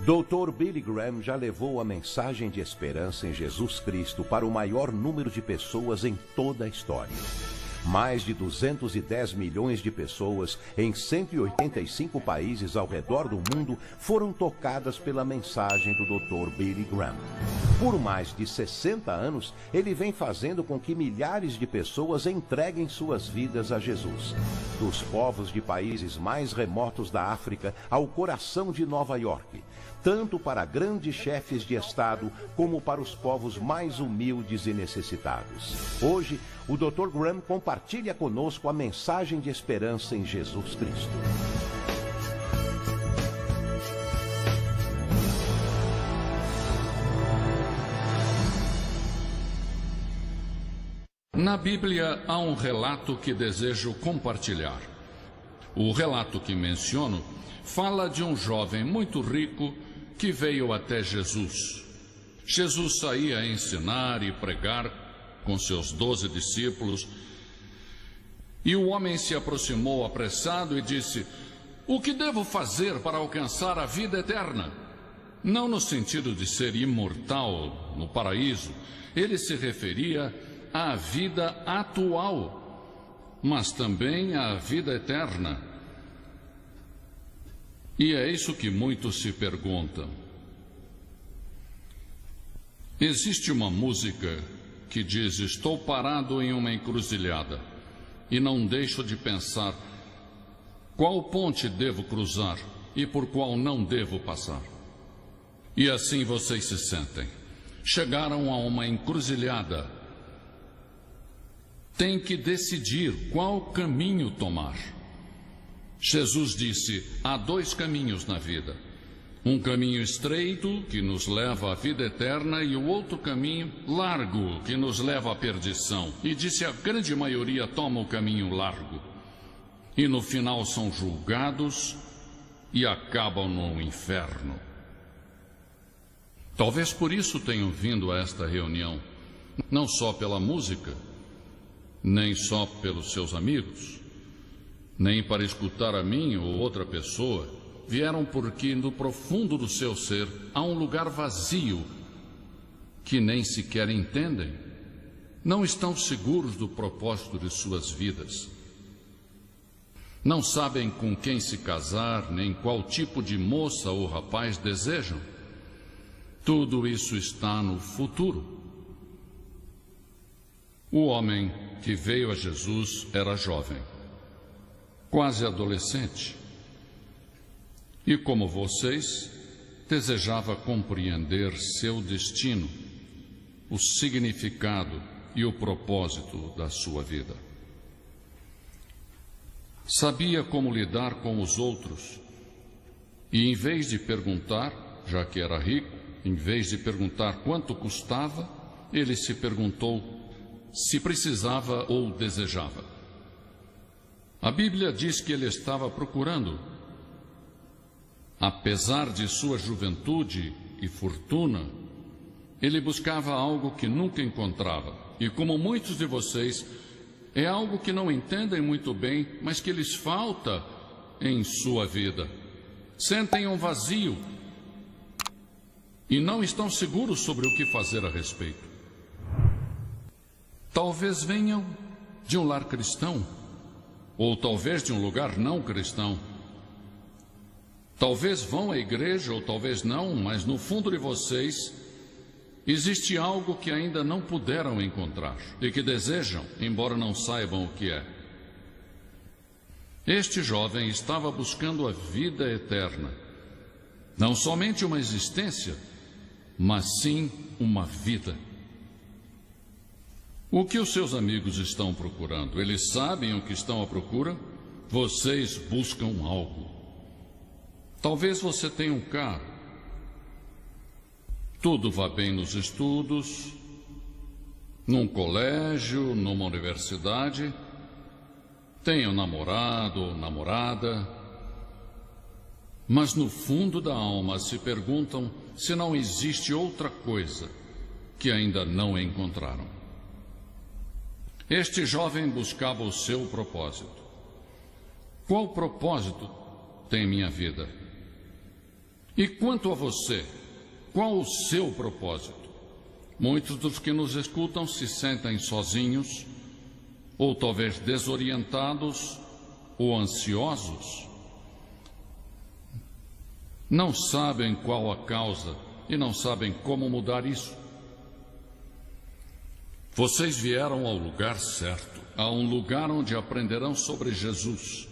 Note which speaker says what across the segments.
Speaker 1: Dr. Billy Graham já levou a mensagem de esperança em Jesus Cristo para o maior número de pessoas em toda a história. Mais de 210 milhões de pessoas em 185 países ao redor do mundo foram tocadas pela mensagem do Dr. Billy Graham. Por mais de 60 anos, ele vem fazendo com que milhares de pessoas entreguem suas vidas a Jesus. Dos povos de países mais remotos da África ao coração de Nova York, tanto para grandes chefes de Estado como para os povos mais humildes e necessitados. Hoje, o Dr. Graham compartilha conosco a mensagem de esperança em Jesus Cristo.
Speaker 2: Na Bíblia há um relato que desejo compartilhar. O relato que menciono fala de um jovem muito rico que veio até Jesus. Jesus saía a ensinar e pregar com seus 12 discípulos, e o homem se aproximou apressado e disse: "O que devo fazer para alcançar a vida eterna?" Não no sentido de ser imortal no paraíso, ele se referia à vida atual, mas também à vida eterna. E é isso que muitos se perguntam. Existe uma música que diz: "Estou parado em uma encruzilhada e não deixo de pensar qual ponte devo cruzar e por qual não devo passar." E assim vocês se sentem. Chegaram a uma encruzilhada. Tem que decidir qual caminho tomar. Jesus disse: há dois caminhos na vida. Um caminho estreito, que nos leva à vida eterna, e o outro caminho largo, que nos leva à perdição. E disse: a grande maioria toma o caminho largo. E no final são julgados e acabam no inferno. Talvez por isso tenham vindo a esta reunião, não só pela música, nem só pelos seus amigos, nem para escutar a mim ou outra pessoa. Vieram porque no profundo do seu ser há um lugar vazio que nem sequer entendem. Não estão seguros do propósito de suas vidas. Não sabem com quem se casar, nem qual tipo de moça ou rapaz desejam. Tudo isso está no futuro. O homem que veio a Jesus era jovem, quase adolescente. E como vocês, desejava compreender seu destino, o significado e o propósito da sua vida. Sabia como lidar com os outros e, em vez de perguntar, já que era rico, em vez de perguntar quanto custava, ele se perguntou se precisava ou desejava. A Bíblia diz que ele estava procurando. Apesar de sua juventude e fortuna, ele buscava algo que nunca encontrava. E como muitos de vocês, é algo que não entendem muito bem, mas que lhes falta em sua vida. Sentem um vazio e não estão seguros sobre o que fazer a respeito. Talvez venham de um lar cristão, ou talvez de um lugar não cristão. Talvez vão à igreja, ou talvez não, mas no fundo de vocês existe algo que ainda não puderam encontrar e que desejam, embora não saibam o que é. Este jovem estava buscando a vida eterna, não somente uma existência, mas sim uma vida. O que os seus amigos estão procurando? Eles sabem o que estão à procura? Vocês buscam algo. Talvez você tenha um carro, tudo vá bem nos estudos, num colégio, numa universidade, tenha um namorado ou namorada, mas no fundo da alma se perguntam se não existe outra coisa que ainda não encontraram. Este jovem buscava o seu propósito. Qual propósito tem minha vida? E quanto a você, qual o seu propósito? Muitos dos que nos escutam se sentem sozinhos, ou talvez desorientados ou ansiosos. Não sabem qual a causa e não sabem como mudar isso. Vocês vieram ao lugar certo, a um lugar onde aprenderão sobre Jesus,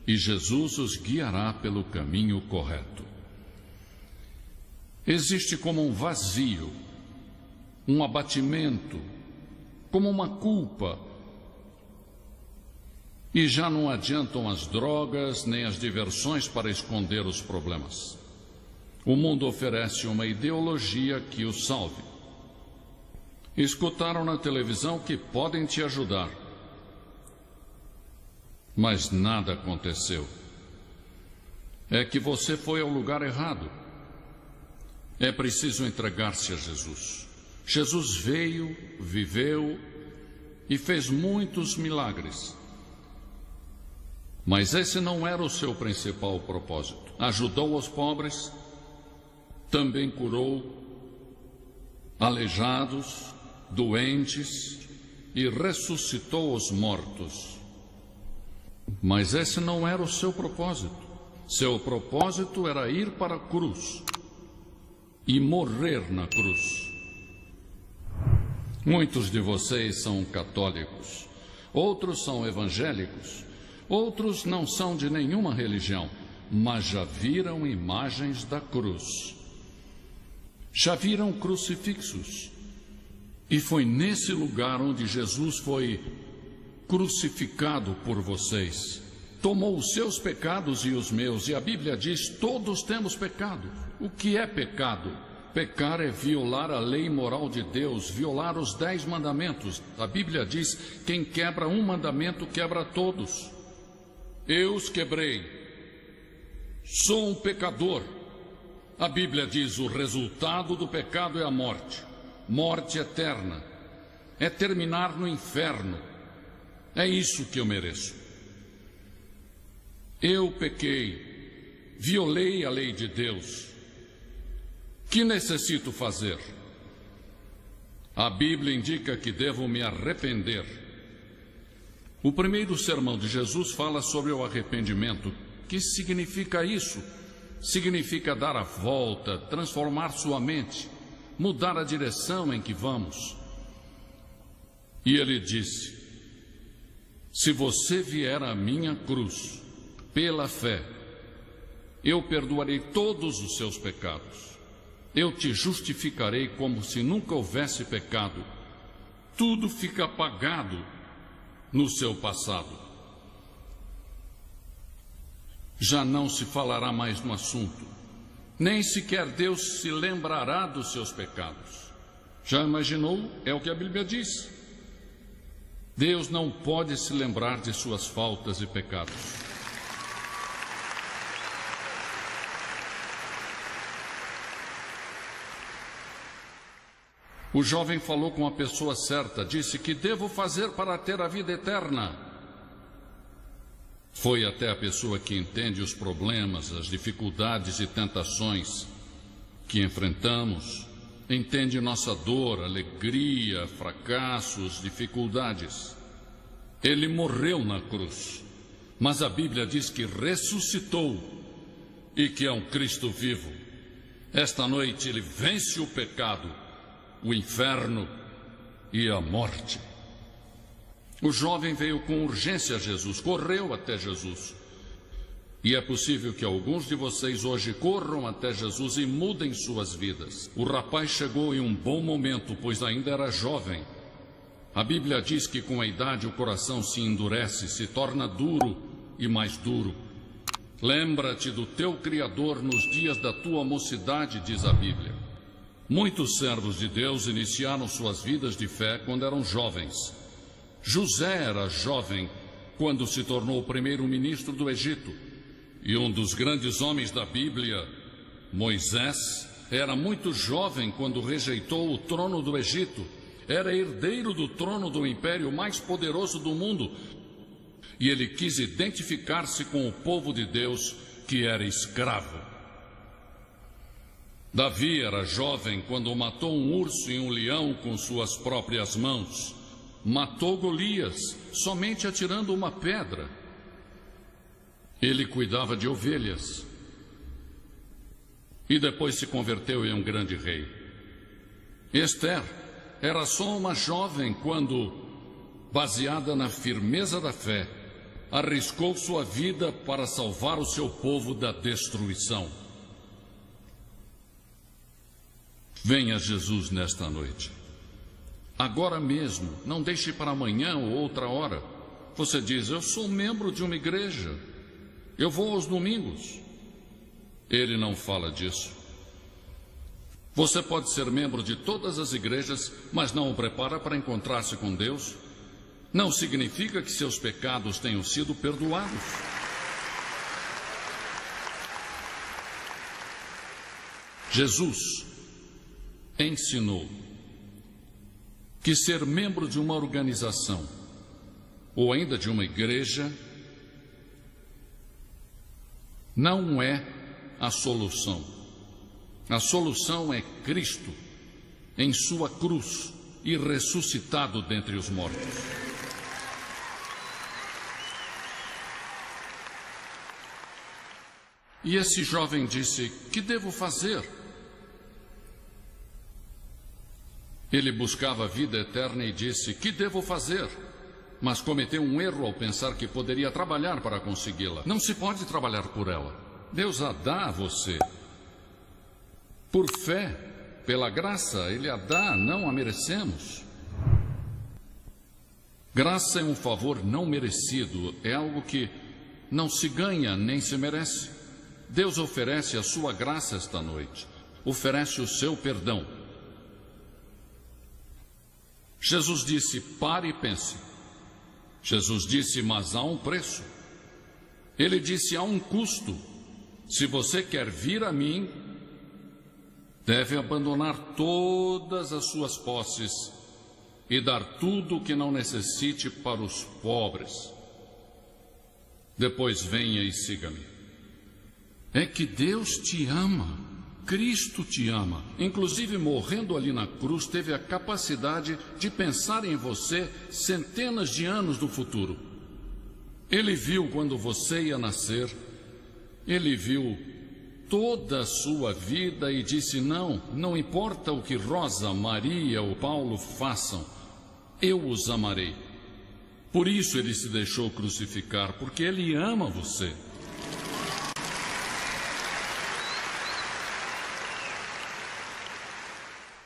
Speaker 2: e Jesus os guiará pelo caminho correto. Existe como um vazio, um abatimento, como uma culpa. E já não adiantam as drogas nem as diversões para esconder os problemas. O mundo oferece uma ideologia que os salve. Escutaram na televisão que podem te ajudar. Mas nada aconteceu. É que você foi ao lugar errado. É preciso entregar-se a Jesus. Jesus veio, viveu e fez muitos milagres. Mas esse não era o seu principal propósito. Ajudou os pobres, também curou aleijados, doentes e ressuscitou os mortos. Mas esse não era o seu propósito. Seu propósito era ir para a cruz e morrer na cruz. Muitos de vocês são católicos, outros são evangélicos, outros não são de nenhuma religião, mas já viram imagens da cruz. Já viram crucifixos. E foi nesse lugar onde Jesus foi crucificado por vocês. Tomou os seus pecados e os meus, e a Bíblia diz: todos temos pecado. O que é pecado? Pecar é violar a lei moral de Deus, violar os 10 mandamentos. A Bíblia diz: quem quebra um mandamento, quebra todos. Eu os quebrei. Sou um pecador. A Bíblia diz: o resultado do pecado é a morte. Morte eterna. É terminar no inferno. É isso que eu mereço. Eu pequei, violei a lei de Deus. Que necessito fazer? A Bíblia indica que devo me arrepender. O primeiro sermão de Jesus fala sobre o arrependimento. Que significa isso? Significa dar a volta, transformar sua mente, mudar a direção em que vamos. E ele disse: se você vier à minha cruz pela fé, eu perdoarei todos os seus pecados. Eu te justificarei como se nunca houvesse pecado. Tudo fica apagado no seu passado. Já não se falará mais no assunto. Nem sequer Deus se lembrará dos seus pecados. Já imaginou? É o que a Bíblia diz. Deus não pode se lembrar de suas faltas e pecados. O jovem falou com a pessoa certa, disse: que devo fazer para ter a vida eterna? Foi até a pessoa que entende os problemas, as dificuldades e tentações que enfrentamos, entende nossa dor, alegria, fracassos, dificuldades. Ele morreu na cruz, mas a Bíblia diz que ressuscitou e que é um Cristo vivo. Esta noite ele vence o pecado, o inferno e a morte. O jovem veio com urgência a Jesus, correu até Jesus. E é possível que alguns de vocês hoje corram até Jesus e mudem suas vidas. O rapaz chegou em um bom momento, pois ainda era jovem. A Bíblia diz que com a idade o coração se endurece, se torna duro e mais duro. Lembra-te do teu Criador nos dias da tua mocidade, diz a Bíblia. Muitos servos de Deus iniciaram suas vidas de fé quando eram jovens. José era jovem quando se tornou o primeiro-ministro do Egito. E um dos grandes homens da Bíblia, Moisés, era muito jovem quando rejeitou o trono do Egito. Era herdeiro do trono do império mais poderoso do mundo. E ele quis identificar-se com o povo de Deus, que era escravo. Davi era jovem quando matou um urso e um leão com suas próprias mãos. Matou Golias somente atirando uma pedra. Ele cuidava de ovelhas e depois se converteu em um grande rei. Esther era só uma jovem quando, baseada na firmeza da fé, arriscou sua vida para salvar o seu povo da destruição. Venha Jesus nesta noite. Agora mesmo, não deixe para amanhã ou outra hora. Você diz, eu sou membro de uma igreja, eu vou aos domingos. Ele não fala disso. Você pode ser membro de todas as igrejas, mas não o prepara para encontrar-se com Deus. Não significa que seus pecados tenham sido perdoados. Jesus ensinou que ser membro de uma organização ou ainda de uma igreja não é a solução. A solução é Cristo em sua cruz e ressuscitado dentre os mortos. E esse jovem disse, que devo fazer? Ele buscava a vida eterna e disse, que devo fazer? Mas cometeu um erro ao pensar que poderia trabalhar para consegui-la. Não se pode trabalhar por ela. Deus a dá a você. Por fé, pela graça, Ele a dá, não a merecemos. Graça é um favor não merecido, é algo que não se ganha nem se merece. Deus oferece a sua graça esta noite, oferece o seu perdão. Jesus disse, pare e pense. Jesus disse, mas há um preço. Ele disse, há um custo. Se você quer vir a mim, deve abandonar todas as suas posses e dar tudo o que não necessite para os pobres. Depois venha e siga-me. É que Deus te ama. Cristo te ama. Inclusive, morrendo ali na cruz, teve a capacidade de pensar em você centenas de anos no futuro. Ele viu quando você ia nascer. Ele viu toda a sua vida e disse, não importa o que Rosa, Maria ou Paulo façam, eu os amarei. Por isso ele se deixou crucificar, porque ele ama você.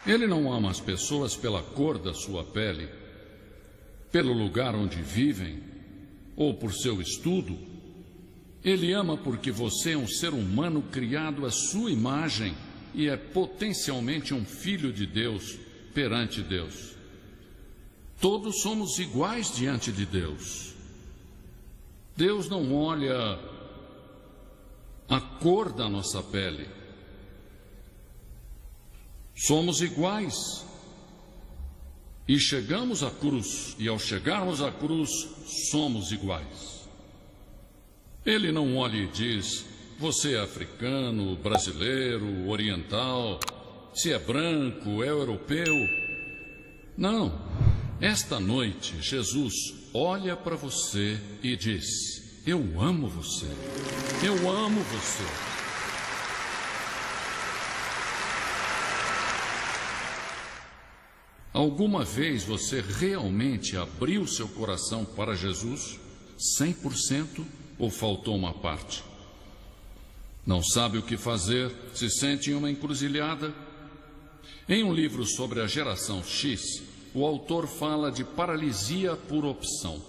Speaker 2: Ele não ama as pessoas pela cor da sua pele, pelo lugar onde vivem, ou por seu estudo. Ele ama porque você é um ser humano criado à sua imagem e é potencialmente um filho de Deus perante Deus. Todos somos iguais diante de Deus. Deus não olha a cor da nossa pele. Somos iguais. E chegamos à cruz, e ao chegarmos à cruz, somos iguais. Ele não olha e diz, você é africano, brasileiro, oriental, se é branco, é europeu. Não. Esta noite, Jesus olha para você e diz, eu amo você. Eu amo você. Alguma vez você realmente abriu seu coração para Jesus, 100%, ou faltou uma parte? Não sabe o que fazer, se sente em uma encruzilhada? Em um livro sobre a geração X, o autor fala de paralisia por opção.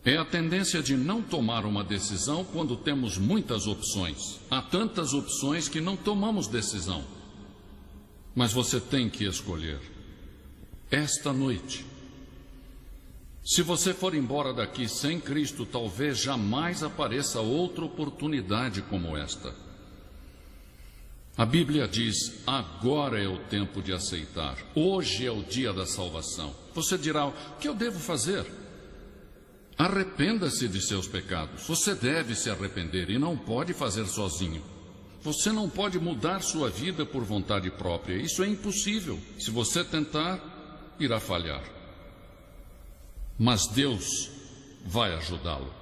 Speaker 2: É a tendência de não tomar uma decisão quando temos muitas opções. Há tantas opções que não tomamos decisão. Mas você tem que escolher. Esta noite, se você for embora daqui sem Cristo, talvez jamais apareça outra oportunidade como esta. A Bíblia diz, agora é o tempo de aceitar. Hoje é o dia da salvação. Você dirá, o que eu devo fazer? Arrependa-se de seus pecados. Você deve se arrepender e não pode fazer sozinho. Você não pode mudar sua vida por vontade própria. Isso é impossível. Se você tentar, irá falhar. Mas Deus vai ajudá-lo.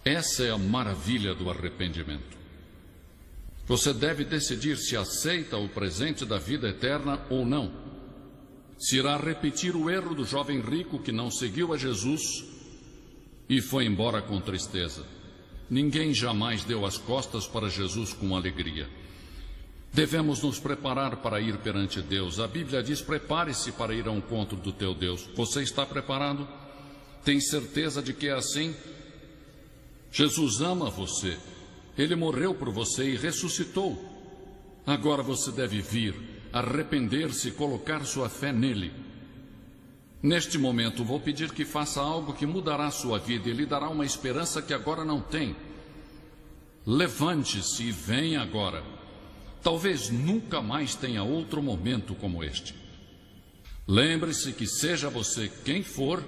Speaker 2: Essa é a maravilha do arrependimento. Você deve decidir se aceita o presente da vida eterna ou não. Se irá repetir o erro do jovem rico que não seguiu a Jesus e foi embora com tristeza. Ninguém jamais deu as costas para Jesus com alegria. Devemos nos preparar para ir perante Deus. A Bíblia diz: prepare-se para ir ao encontro do teu Deus. Você está preparado? Tem certeza de que é assim? Jesus ama você. Ele morreu por você e ressuscitou. Agora você deve vir, arrepender-se e colocar sua fé nele. Neste momento, vou pedir que faça algo que mudará sua vida e lhe dará uma esperança que agora não tem. Levante-se e venha agora. Talvez nunca mais tenha outro momento como este. Lembre-se que, seja você quem for,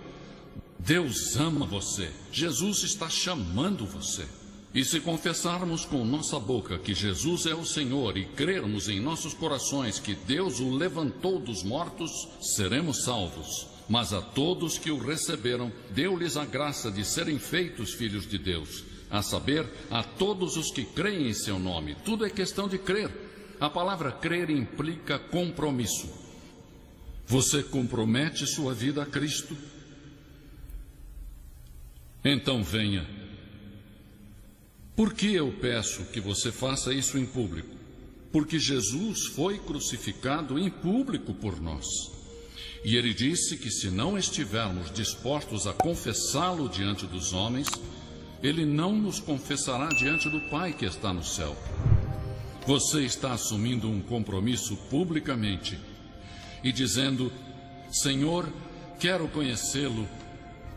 Speaker 2: Deus ama você. Jesus está chamando você. E se confessarmos com nossa boca que Jesus é o Senhor e crermos em nossos corações que Deus o levantou dos mortos, seremos salvos. Mas a todos que o receberam, deu-lhes a graça de serem feitos filhos de Deus. A saber, a todos os que creem em seu nome. Tudo é questão de crer. A palavra crer implica compromisso. Você compromete sua vida a Cristo? Então venha. Por que eu peço que você faça isso em público? Porque Jesus foi crucificado em público por nós. E ele disse que se não estivermos dispostos a confessá-lo diante dos homens, ele não nos confessará diante do Pai que está no céu. Você está assumindo um compromisso publicamente e dizendo: Senhor, quero conhecê-lo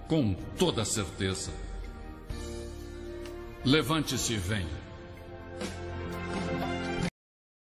Speaker 2: com toda certeza. Levante-se e venha.